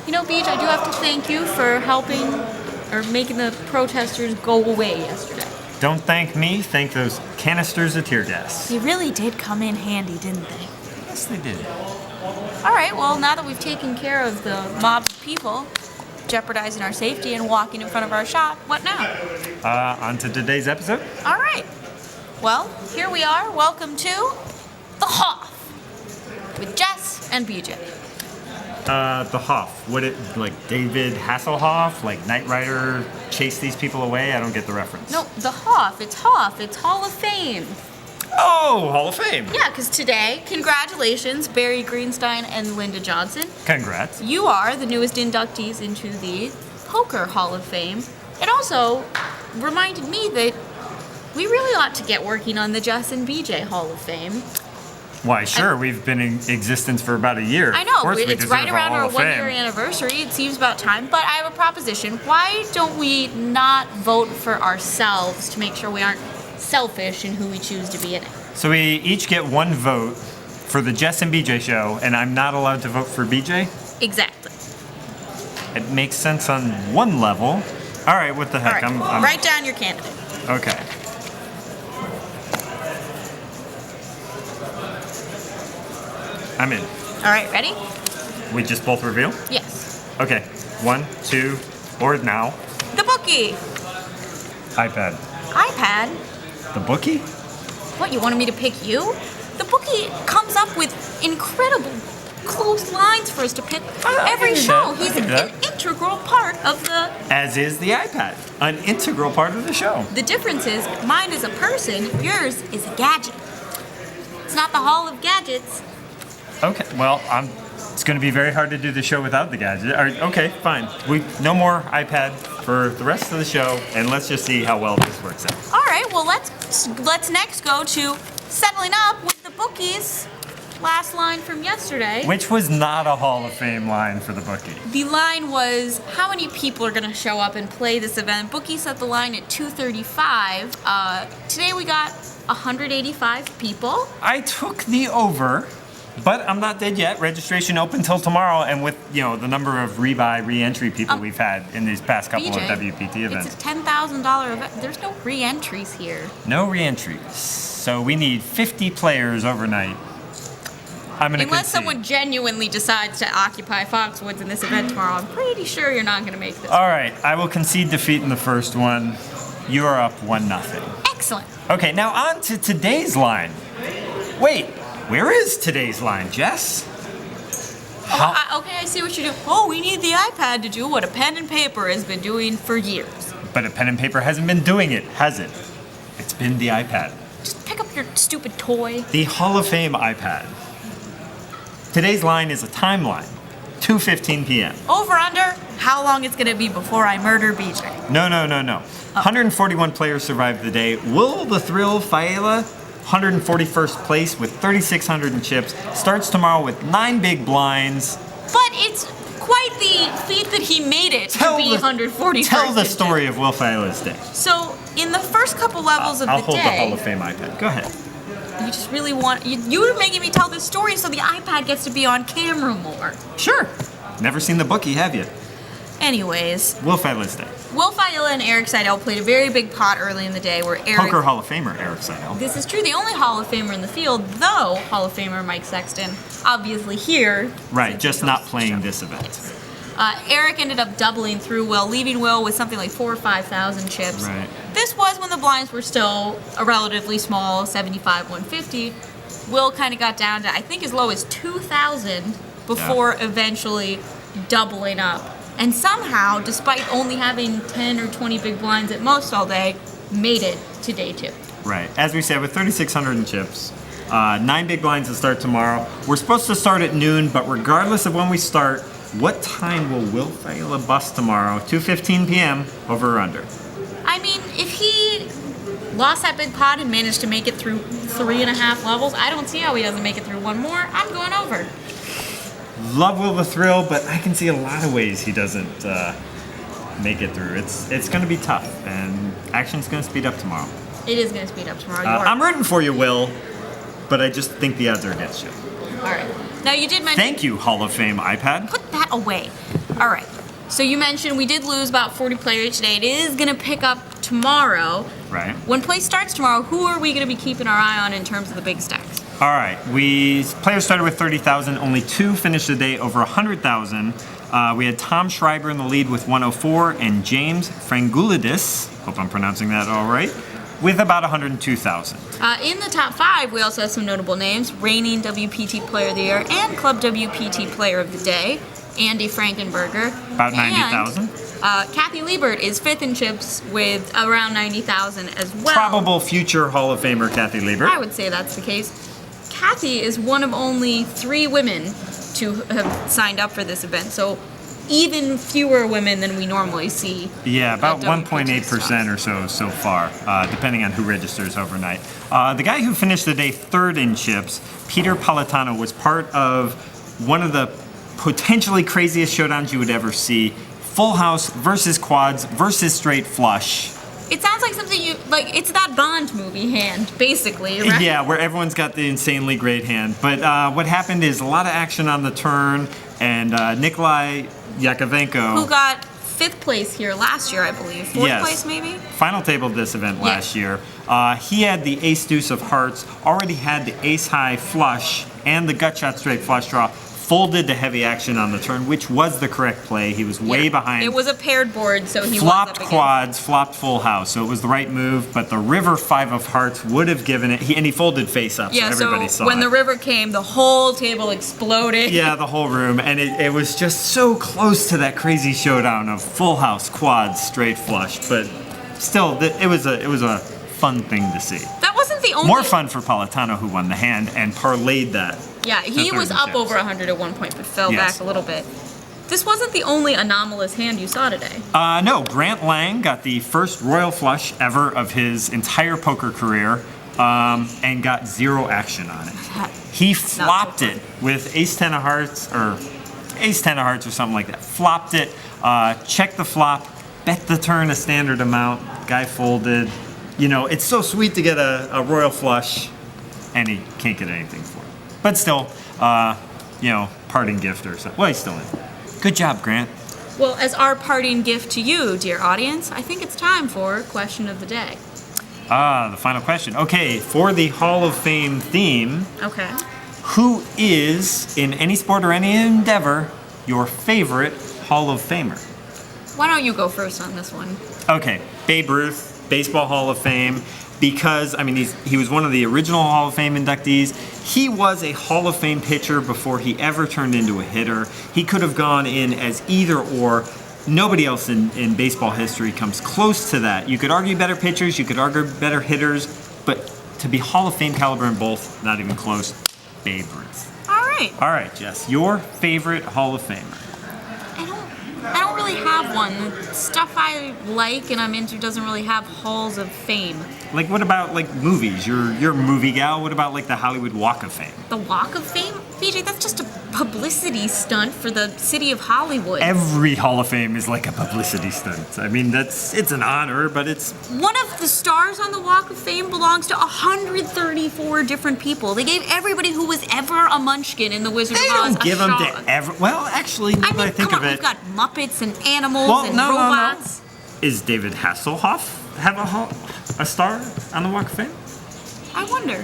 You know, Beach, I do have to thank you for helping or making the protesters go away yesterday. Don't thank me, thank those canisters of tear gas. They really did come in handy, didn't they? Yes, they did. All right, well, now that we've taken care of the mob of people jeopardizing our safety and walking in front of our shop, what now? On to today's episode. All right. Well, here we are. Welcome to the HoF with Jess and BJ. The HoF. What it, like David Hasselhoff, like Knight Rider, chase these people away? I don't get the reference. No, the HoF. It's HoF. It's Hall of Fame. Oh, Hall of Fame. Yeah, because today, congratulations, Barry Greenstein and Linda Johnson. Congrats. You are the newest inductees into the Poker Hall of Fame. It also reminded me that we really ought to get working on the Jess and BJ Hall of Fame. Why, sure. We've been in existence for about a year. I know. Of course we It's deserve right a around Hall our of Fame. one-year anniversary. It seems about time. But I have a proposition. Why don't we not vote for ourselves to make sure we aren't selfish in who we choose to be in it? So we each get one vote for the Jess and BJ Show, and I'm not allowed to vote for BJ? Exactly. It makes sense on one level. All right, what the All heck? right. Write down your candidate. Okay. I'm in. All right. Ready? We just both reveal? Yes. Okay. 1, 2, or now. The Bookie. iPad. iPad. The Bookie? What, you wanted me to pick you? The Bookie comes up with incredible close lines for us to pick every show. He's an integral part of the... As is the iPad. An integral part of the show. The difference is, mine is a person, yours is a gadget. It's not the Hall of Gadgets. Okay, well, it's going to be very hard to do the show without the gadget. Okay, fine. No more iPad for the rest of the show, and let's just see how well this works out. All right, well, let's next go to settling up with the Bookies. Last line from yesterday. Which was not a Hall of Fame line for the Bookie. The line was, how many people are going to show up and play this event? Bookie set the line at 235. Today we got 185 people. I took the over, but I'm not dead yet. Registration open till tomorrow, and with the number of re-entry people we've had in these past couple BJ, of WPT events. It's a $10,000 event. There's no re-entries here. No re-entries. So we need 50 players overnight. Unless someone genuinely decides to occupy Foxwoods in this event tomorrow, I'm pretty sure you're not going to make this. All right, I will concede defeat in the first one. You are up 1-0. Excellent. Okay, now on to today's line. Wait, where is today's line, Jess? Okay, I see what you're doing. Oh, we need the iPad to do what a pen and paper has been doing for years. But a pen and paper hasn't been doing it, has it? It's been the iPad. Just pick up your stupid toy. The Hall of Fame iPad. Today's line is a timeline, 2:15 p.m. Over under, how long it's gonna be before I murder BJ? No. 141 players survived the day. Will the Thrill Failla, 141st place with 3,600 in chips, starts tomorrow with 9 big blinds. But it's quite the feat that he made it to be 141st. Tell the story of Will Failla's day. So, in the first couple levels of the day... I'll hold the Hall of Fame iPad. Go ahead. You just really want... You were making me tell this story so the iPad gets to be on camera more. Sure. Never seen the Bookie, have you? Anyways. Will Failla's day. Will Failla and Eric Seidel played a very big pot early in the day where Eric... Poker Hall of Famer Eric Seidel. This is true. The only Hall of Famer in the field, though Hall of Famer Mike Sexton, obviously here. Right, just not playing this event. Eric ended up doubling through Will, leaving Will with something like 4,000 or 5,000 chips. Right. This was when the blinds were still a relatively small 75, 150. Will kind of got down to, I think, as low as 2,000 before eventually doubling up. And somehow, despite only having 10 or 20 big blinds at most all day, made it to day 2. Right. As we said, with 3,600 in chips, 9 big blinds to start tomorrow. We're supposed to start at noon, but regardless of when we start, what time will Will Failla bust tomorrow? 2:15 p.m. over or under? I mean, if he lost that big pot and managed to make it through 3.5 levels, I don't see how he doesn't make it through one more. I'm going over. Love Will the Thrill, but I can see a lot of ways he doesn't make it through. It's going to be tough, and action's going to speed up tomorrow. It is going to speed up tomorrow. I'm rooting for you, Will, but I just think the odds are against you. All right. Now, you did mention... Thank you, Hall of Fame iPad. Put that away. All right. So you mentioned we did lose about 40 players today. It is going to pick up tomorrow. Right. When play starts tomorrow, who are we going to be keeping our eye on in terms of the big stacks? All right. Players started with 30,000. Only 2 finished the day over 100,000. We had Tom Schreiber in the lead with 104 and James Frangulidis, hope I'm pronouncing that all right, with about 102,000. In the top 5, we also have some notable names. Reigning WPT Player of the Year and Club WPT Player of the Day, Andy Frankenberger. About 90,000. Kathy Liebert is 5th in chips with around 90,000 as well. Probable future Hall of Famer Kathy Liebert. I would say that's the case. Kathy is one of only 3 women to have signed up for this event, so even fewer women than we normally see. Yeah, about 1.8% or so far, depending on who registers overnight. The guy who finished the day 3rd in chips, Peter Politano, was part of one of the potentially craziest showdowns you would ever see. Full house versus quads versus straight flush. It sounds like something it's that Bond movie hand, basically, right? Yeah, where everyone's got the insanely great hand. But what happened is a lot of action on the turn, and Nikolai Yakovenko, who got 5th place here last year, I believe. 4th place, maybe? Final table of this event last year. He had the ace deuce of hearts, already had the ace high flush, and the gut shot straight flush draw. Folded to heavy action on the turn, which was the correct play. He was way behind. It was a paired board, so he flopped was up quads, flopped full house, so it was the right move. But the river 5 of hearts would have given it, and he folded face up, so everybody saw it. When the river came, the whole table exploded. Yeah, the whole room, and it was just so close to that crazy showdown of full house, quads, straight flush. But still, it was a fun thing to see. That wasn't the only. More fun for Politano, who won the hand and parlayed that. Yeah, he was up over 100 at one point, but fell back a little bit. This wasn't the only anomalous hand you saw today. No, Grant Lang got the first royal flush ever of his entire poker career, and got 0 action on it. He flopped it with ace 10 of hearts, or ace 10 of hearts or something like that. Flopped it, checked the flop, bet the turn a standard amount, guy folded. You know, it's so sweet to get a royal flush, and he can't get anything for it. But still, parting gift or something. Well, he's still in. Good job, Grant. Well, as our parting gift to you, dear audience, I think it's time for Question of the Day. The final question. Okay, for the Hall of Fame theme. Okay. Who is, in any sport or any endeavor, your favorite Hall of Famer? Why don't you go first on this one? Okay, Babe Ruth, Baseball Hall of Fame. Because, he was one of the original Hall of Fame inductees. He was a Hall of Fame pitcher before he ever turned into a hitter. He could have gone in as either or. Nobody else in baseball history comes close to that. You could argue better pitchers, you could argue better hitters, but to be Hall of Fame caliber in both, not even close. Babe Ruth. All right. All right, Jess, your favorite Hall of Famer? I don't really have one. The stuff I like and I'm into doesn't really have halls of fame. Like, what about, movies? You're a movie gal. What about, the Hollywood Walk of Fame? The Walk of Fame? BJ, that's just a publicity stunt for the city of Hollywood. Every Hall of Fame is like a publicity stunt. It's an honor, but it's... One of the stars on the Walk of Fame belongs to 134 different people. They gave everybody who was ever a munchkin in the Wizard of Oz a shot. They don't give them to every... Well, actually, now that I think of it... We've got Muppets and animals and robots. No. Is David Hasselhoff have a star on the Walk of Fame? I wonder.